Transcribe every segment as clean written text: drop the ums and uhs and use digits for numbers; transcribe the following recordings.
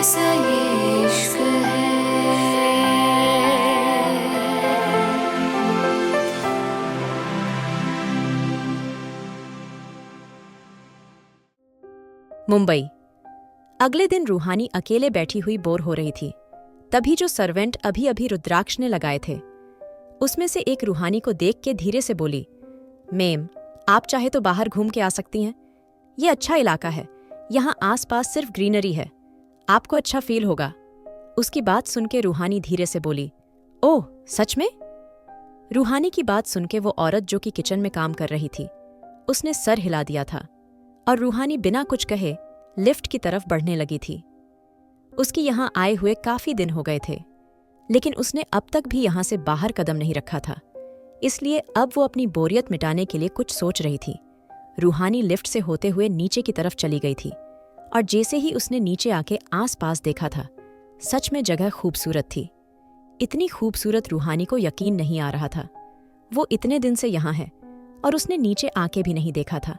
कैसा ये इश्क है। मुंबई। अगले दिन रूहानी अकेले बैठी हुई बोर हो रही थी। तभी जो सर्वेंट अभी अभी रुद्राक्ष ने लगाए थे, उसमें से एक रूहानी को देख के धीरे से बोली, मेम, आप चाहे तो बाहर घूम के आ सकती हैं। ये अच्छा इलाका है, यहाँ आसपास सिर्फ ग्रीनरी है, आपको अच्छा फील होगा। उसकी बात सुन के रूहानी धीरे से बोली, ओह सच में? रूहानी की बात सुन के वो औरत जो कि किचन में काम कर रही थी, उसने सर हिला दिया था और रूहानी बिना कुछ कहे लिफ्ट की तरफ बढ़ने लगी थी। उसकी यहां आए हुए काफी दिन हो गए थे, लेकिन उसने अब तक भी यहां से बाहर कदम नहीं रखा था। इसलिए अब वो अपनी बोरियत मिटाने के लिए कुछ सोच रही थी। रूहानी लिफ्ट से होते हुए नीचे की तरफ चली गई थी और जैसे ही उसने नीचे आके आसपास देखा था, सच में जगह खूबसूरत थी। इतनी खूबसूरत रूहानी को यकीन नहीं आ रहा था। वो इतने दिन से यहां है और उसने नीचे आके भी नहीं देखा था।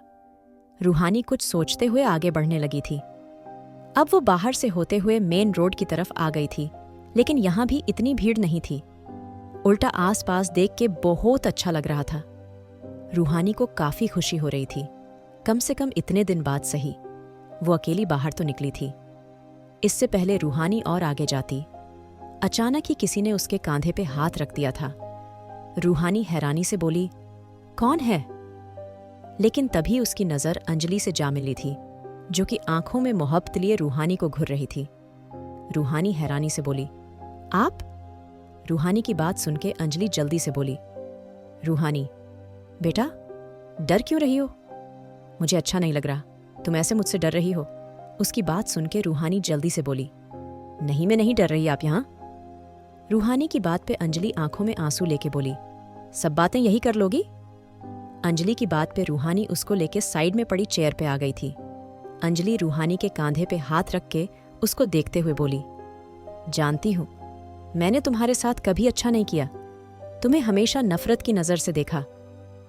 रूहानी कुछ सोचते हुए आगे बढ़ने लगी थी। अब वो बाहर से होते हुए मेन रोड की तरफ आ गई थी, लेकिन यहां भी इतनी भीड़ नहीं थी। उल्टा आसपास देख के बहुत अच्छा लग रहा था। रूहानी को काफी खुशी हो रही थी। कम से कम इतने दिन बाद सही वो अकेली बाहर तो निकली थी। इससे पहले रूहानी और आगे जाती, अचानक ही किसी ने उसके कांधे पे हाथ रख दिया था। रूहानी हैरानी से बोली, कौन है? लेकिन तभी उसकी नजर अंजलि से जा मिली थी, जो कि आंखों में मोहब्बत लिए रूहानी को घूर रही थी। रूहानी हैरानी से बोली, आप? रूहानी की बात सुन के अंजलि जल्दी से बोली, रूहानी बेटा, डर क्यों रही हो? मुझे अच्छा नहीं लग रहा, तुम ऐसे मुझसे डर रही हो। उसकी बात सुन के रूहानी जल्दी से बोली, नहीं मैं नहीं डर रही, आप यहां। रूहानी की बात पे अंजलि आंखों में आंसू लेके बोली, सब बातें यही कर लोगी? अंजलि की बात पे रूहानी उसको लेके साइड में पड़ी चेयर पे आ गई थी। अंजलि रूहानी के कांधे पे हाथ रख के उसको देखते हुए बोली, जानती हूं, मैंने तुम्हारे साथ कभी अच्छा नहीं किया। तुम्हें हमेशा नफरत की नजर से देखा।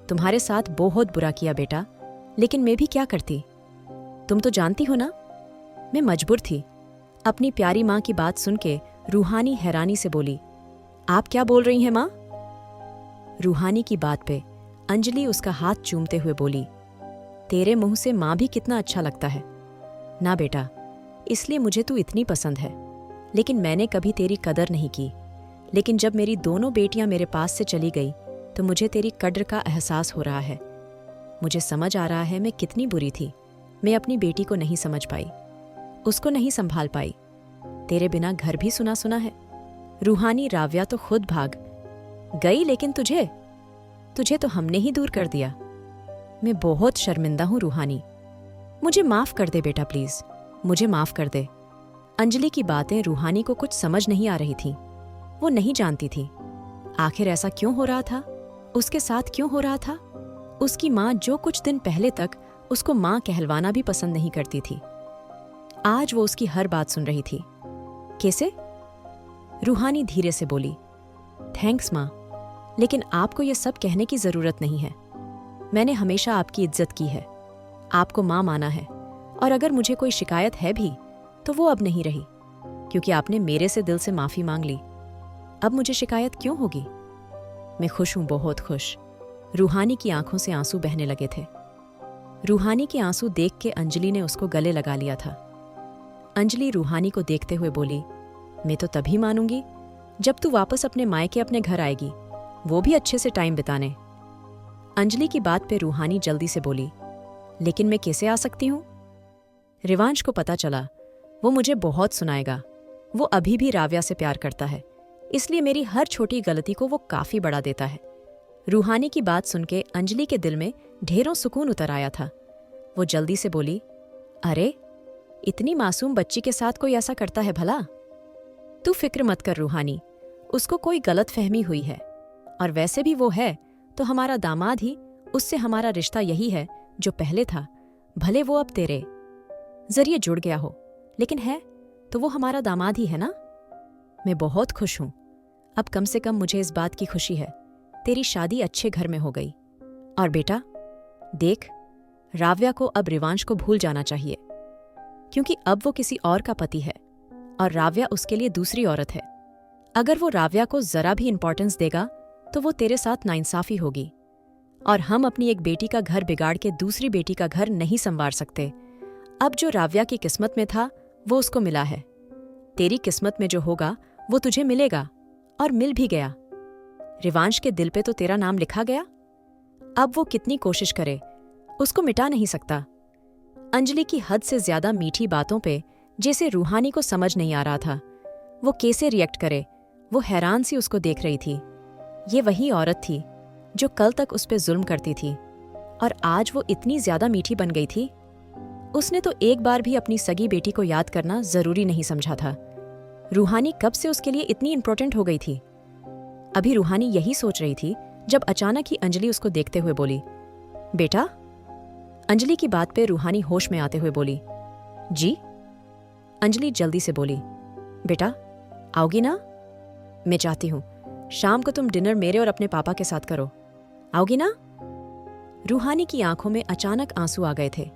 तुम्हारे साथ बहुत बुरा किया बेटा, लेकिन मैं भी क्या करती? तुम तो जानती हो ना, मैं मजबूर थी। अपनी प्यारी माँ की बात सुन के रूहानी हैरानी से बोली, आप क्या बोल रही हैं माँ? रूहानी की बात पे अंजलि उसका हाथ चूमते हुए बोली, तेरे मुंह से माँ भी कितना अच्छा लगता है ना बेटा, इसलिए मुझे तू इतनी पसंद है। लेकिन मैंने कभी तेरी कदर नहीं की। लेकिन जब मेरी दोनों बेटियां मेरे पास से चली गई तो मुझे तेरी कद्र का एहसास हो रहा है। मुझे समझ आ रहा है मैं कितनी बुरी थी। मैं अपनी बेटी को नहीं समझ पाई, उसको नहीं संभाल पाई। तेरे बिना घर भी सुना सुना है। रूहानी राव्या तो खुद भाग गई, लेकिन तुझे तो हमने ही दूर कर दिया। मैं बहुत शर्मिंदा हूं रूहानी, मुझे माफ कर दे बेटा, प्लीज मुझे माफ कर दे। अंजलि की बातें रूहानी को कुछ समझ नहीं आ रही थीं। वो नहीं जानती थी आखिर ऐसा क्यों हो रहा था, उसके साथ क्यों हो रहा था। उसकी माँ जो कुछ दिन पहले तक उसको माँ कहलवाना भी पसंद नहीं करती थी, आज वो उसकी हर बात सुन रही थी। कैसे? रूहानी धीरे से बोली, थैंक्स माँ, लेकिन आपको ये सब कहने की जरूरत नहीं है। मैंने हमेशा आपकी इज्जत की है, आपको माँ माना है, और अगर मुझे कोई शिकायत है भी तो वो अब नहीं रही, क्योंकि आपने मेरे से दिल से माफी मांग ली। अब मुझे शिकायत क्यों होगी? मैं खुश हूं, बहुत खुश। रूहानी की आंखों से आंसू बहने लगे थे। रूहानी के आंसू देख के अंजलि ने उसको गले लगा लिया था। अंजलि रूहानी को देखते हुए बोली, मैं तो तभी मानूंगी जब तू वापस अपने मायके अपने घर आएगी, वो भी अच्छे से टाइम बिताने। अंजलि की बात पे रूहानी जल्दी से बोली, लेकिन मैं कैसे आ सकती हूं? रिवांश को पता चला वो मुझे बहुत सुनाएगा। वो अभी भी राव्या से प्यार करता है, इसलिए मेरी हर छोटी गलती को वो काफी बढ़ा देता है। रूहानी की बात सुन के अंजलि के दिल में ढेरों सुकून उतर आया था। वो जल्दी से बोली, अरे इतनी मासूम बच्ची के साथ कोई ऐसा करता है भला? तू फिक्र मत कर रूहानी, उसको कोई गलत फहमी हुई है, और वैसे भी वो है तो हमारा दामाद ही, उससे हमारा रिश्ता यही है जो पहले था। भले वो अब तेरे जरिए जुड़ गया हो, लेकिन है तो वो हमारा दामाद ही है ना। मैं बहुत खुश हूं। अब कम से कम मुझे इस बात की खुशी है तेरी शादी अच्छे घर में हो गई। और बेटा देख, राव्या को अब रिवांश को भूल जाना चाहिए, क्योंकि अब वो किसी और का पति है और राव्या उसके लिए दूसरी औरत है। अगर वो राव्या को जरा भी इंपॉर्टेंस देगा तो वो तेरे साथ नाइंसाफी होगी, और हम अपनी एक बेटी का घर बिगाड़ के दूसरी बेटी का घर नहीं संवार सकते। अब जो राव्या की किस्मत में था वो उसको मिला है। तेरी किस्मत में जो होगा वो तुझे मिलेगा, और मिल भी गया। रिवांश के दिल पे तो तेरा नाम लिखा गया। अब वो कितनी कोशिश करे उसको मिटा नहीं सकता। अंजलि की हद से ज्यादा मीठी बातों पे जैसे रूहानी को समझ नहीं आ रहा था वो कैसे रिएक्ट करे। वो हैरान सी उसको देख रही थी। ये वही औरत थी जो कल तक उस पे जुल्म करती थी, और आज वो इतनी ज्यादा मीठी बन गई थी। उसने तो एक बार भी अपनी सगी बेटी को याद करना जरूरी नहीं समझा था। रूहानी कब से उसके लिए इतनी इंपॉर्टेंट हो गई थी? अभी रूहानी यही सोच रही थी जब अचानक ही अंजलि उसको देखते हुए बोली, बेटा। अंजलि की बात पे रूहानी होश में आते हुए बोली, जी। अंजलि जल्दी से बोली, बेटा आओगी ना? मैं चाहती हूं शाम को तुम डिनर मेरे और अपने पापा के साथ करो, आओगी ना? रूहानी की आंखों में अचानक आंसू आ गए थे।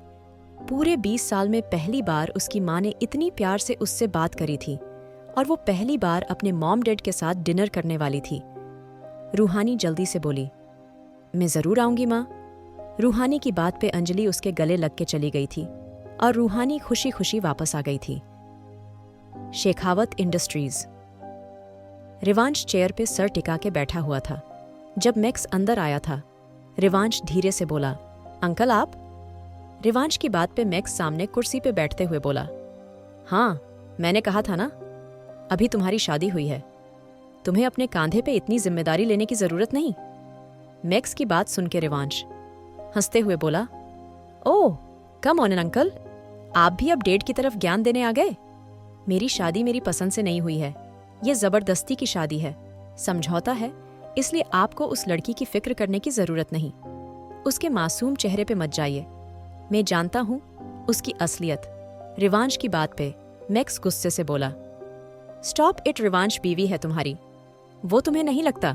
पूरे 20 साल में पहली बार उसकी माँ ने इतनी प्यार से उससे बात करी थी, और वो पहली बार अपने मॉम डैड के साथ डिनर करने वाली थी। रूहानी जल्दी से बोली, मैं जरूर आऊंगी माँ। रूहानी की बात पे अंजलि उसके गले लग के चली गई थी, और रूहानी खुशी खुशी वापस आ गई थी। शेखावत इंडस्ट्रीज। रिवांश चेयर पे सर टिका के बैठा हुआ था। जब मैक्स अंदर आया था, रिवांश धीरे से बोला, अंकल आप? रिवांश की बात पे मैक्स सामने कुर्सी पे बैठते हुए बोला, हाँ मैंने कहा था ना, अभी तुम्हारी शादी हुई है, तुम्हें अपने कांधे पे इतनी जिम्मेदारी लेने की जरूरत नहीं। मैक्स की बात सुन के रिवांश हंसते हुए बोला, ओह कम ऑन अंकल, आप भी अब डेट की तरफ ज्ञान देने आ गए। मेरी शादी मेरी पसंद से नहीं हुई है, ये जबरदस्ती की शादी है, समझौता है, इसलिए आपको उस लड़की की फिक्र करने की जरूरत नहीं। उसके मासूम चेहरे पे मत जाइए, मैं जानता हूं उसकी असलियत। रिवांश की बात पे मैक्स गुस्से से बोला, स्टॉप इट रिवांश, बीवी है तुम्हारी, वो तुम्हें नहीं लगता?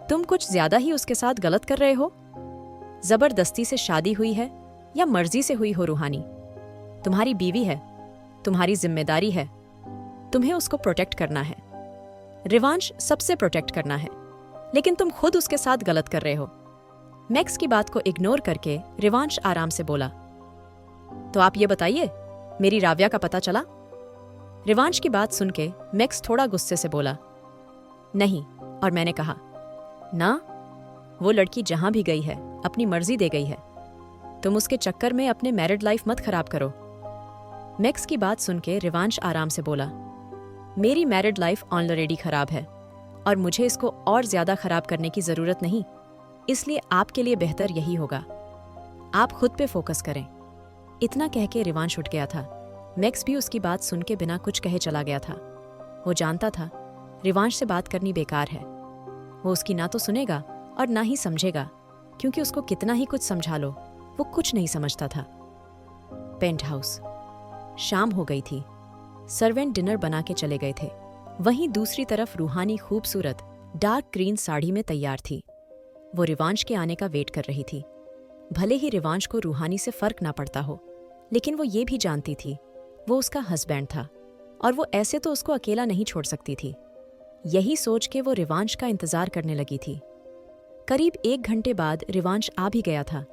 तुम कुछ ज्यादा ही उसके साथ गलत कर रहे हो। जबरदस्ती से शादी हुई है या मर्जी से हुई हो रूहानी, तुम्हारी बीवी है, तुम्हारी जिम्मेदारी है, तुम्हें उसको प्रोटेक्ट करना है। रिवांश सबसे प्रोटेक्ट करना है, लेकिन तुम खुद उसके साथ गलत कर रहे हो। मैक्स की बात को इग्नोर करके रिवांश आराम से बोला, तो आप ये बताइए मेरी राव्या का पता चला? रिवांश की बात सुन के मैक्स थोड़ा गुस्से से बोला, नहीं, और मैंने कहा ना, वो लड़की जहां भी गई है अपनी मर्जी दे गई है, तुम उसके चक्कर में अपने मैरिड लाइफ मत खराब करो। मैक्स की बात सुन के रिवांश आराम से बोला, मेरी मैरिड लाइफ ऑलरेडी खराब है, और मुझे इसको और ज्यादा खराब करने की जरूरत नहीं, इसलिए आपके लिए बेहतर यही होगा, आप खुद पे फोकस करें। इतना कह के रिवांश उठ गया था। मैक्स भी उसकी बात सुन के बिना कुछ कहे चला गया था। वो जानता था रिवांश से बात करनी बेकार है, वो उसकी ना तो सुनेगा और ना ही समझेगा, क्योंकि उसको कितना ही कुछ समझा लो वो कुछ नहीं समझता था। Paint house. शाम हो गई थी, सर्वेंट डिनर बना के चले गए थे। वहीं दूसरी तरफ रूहानी खूबसूरत डार्क ग्रीन साड़ी में तैयार थी। वो रिवांश के आने का वेट कर रही थी। भले ही रिवांश को रूहानी से फर्क ना पड़ता हो, लेकिन वो ये भी जानती थी वो उसका हस्बैंड था, और वो ऐसे तो उसको अकेला नहीं छोड़ सकती थी। यही सोच के वो रिवांश का इंतजार करने लगी थी। करीब 1 घंटे बाद रिवांश आ भी गया था।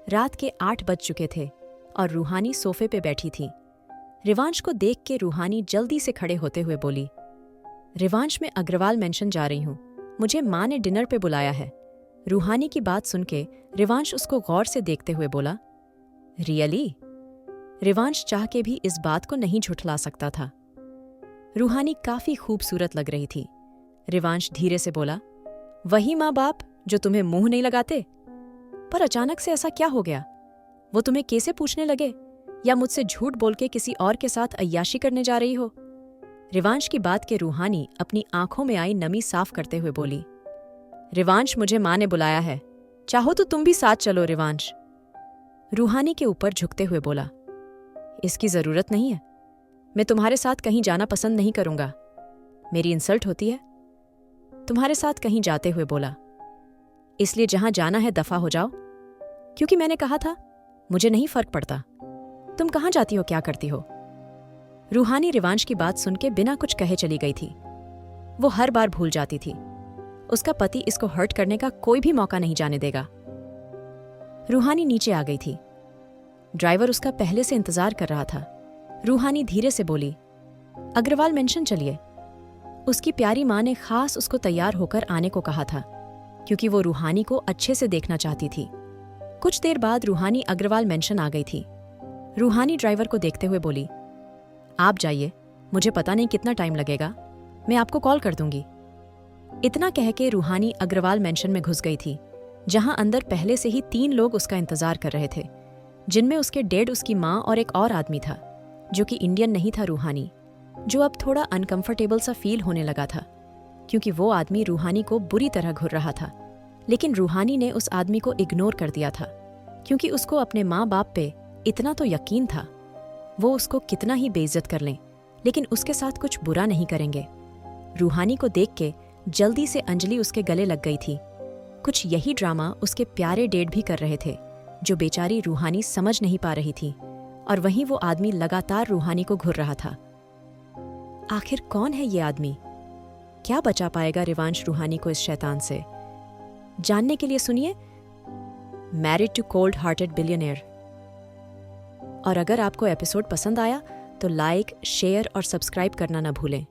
रात के 8 बज चुके थे और रूहानी सोफे पे बैठी थी। रिवांश को देख के रूहानी जल्दी से खड़े होते हुए बोली, रिवांश मैं अग्रवाल मेंशन जा रही हूँ, मुझे माँ ने डिनर पे बुलाया है। रूहानी की बात सुन के रिवांश उसको गौर से देखते हुए बोला, रियली? रिवांश चाह के भी इस बात को नहीं झुठला सकता था। रूहानी काफी खूबसूरत लग रही थी। रिवांश धीरे से बोला, वही माँ बाप जो तुम्हें मुंह नहीं लगाते। पर अचानक से ऐसा क्या हो गया? वो तुम्हें कैसे पूछने लगे, या मुझसे झूठ बोल के किसी और के साथ अय्याशी करने जा रही हो? रिवांश की बात के रूहानी अपनी आंखों में आई नमी साफ करते हुए बोली, रिवांश मुझे माँ ने बुलाया है, चाहो तो तुम भी साथ चलो। रिवांश रूहानी के ऊपर झुकते हुए बोला, इसकी जरूरत नहीं है, मैं तुम्हारे साथ कहीं जाना पसंद नहीं करूंगा, मेरी इंसल्ट होती है। तुम्हारे साथ कहीं जाते हुए बोला, इसलिए जहां जाना है दफा हो जाओ, क्योंकि मैंने कहा था मुझे नहीं फर्क पड़ता तुम कहां जाती हो क्या करती हो। रूहानी रिवांश की बात सुन के बिना कुछ कहे चली गई थी। वो हर बार भूल जाती थी। उसका पति इसको हर्ट करने का कोई भी मौका नहीं जाने देगा। रूहानी नीचे आ गई थी। ड्राइवर उसका पहले से इंतजार कर रहा था। रूहानी धीरे से बोली, अग्रवाल मेंशन चलिए। उसकी प्यारी माँ ने खास उसको तैयार होकर आने को कहा था, क्योंकि वो रूहानी को अच्छे से देखना चाहती थी। कुछ देर बाद रूहानी अग्रवाल मेंशन आ गई थी। रूहानी ड्राइवर को देखते हुए बोली, आप जाइए, मुझे पता नहीं कितना टाइम लगेगा, मैं आपको कॉल कर दूंगी। इतना कह के रूहानी अग्रवाल मेंशन में घुस गई थी, जहां अंदर पहले से ही 3 लोग उसका इंतजार कर रहे थे, जिनमें उसके डेड उसकी माँ और एक और आदमी था, जो कि इंडियन नहीं था रूहानी, जो अब थोड़ा अनकंफर्टेबल सा फील होने लगा था, क्योंकि वो आदमी रूहानी को बुरी तरह घूर रहा था। लेकिन रूहानी ने उस आदमी को इग्नोर कर दिया था, क्योंकि उसको अपने माँ बाप पे इतना तो यकीन था, वो उसको कितना ही बेइज्जत कर लें, लेकिन उसके साथ कुछ बुरा नहीं करेंगे। रूहानी को देख के जल्दी से अंजलि उसके गले लग गई थी। कुछ यही ड्रामा उसके प्यारे डेड भी कर रहे थे, जो बेचारी रूहानी समझ नहीं पा रही थी, और वहीं वो आदमी लगातार रूहानी को घूर रहा था। आखिर कौन है ये आदमी? क्या बचा पाएगा रिवांश रूहानी को इस शैतान से? जानने के लिए सुनिए married to cold hearted billionaire. और अगर आपको एपिसोड पसंद आया तो लाइक, शेयर और सब्सक्राइब करना न भूलें।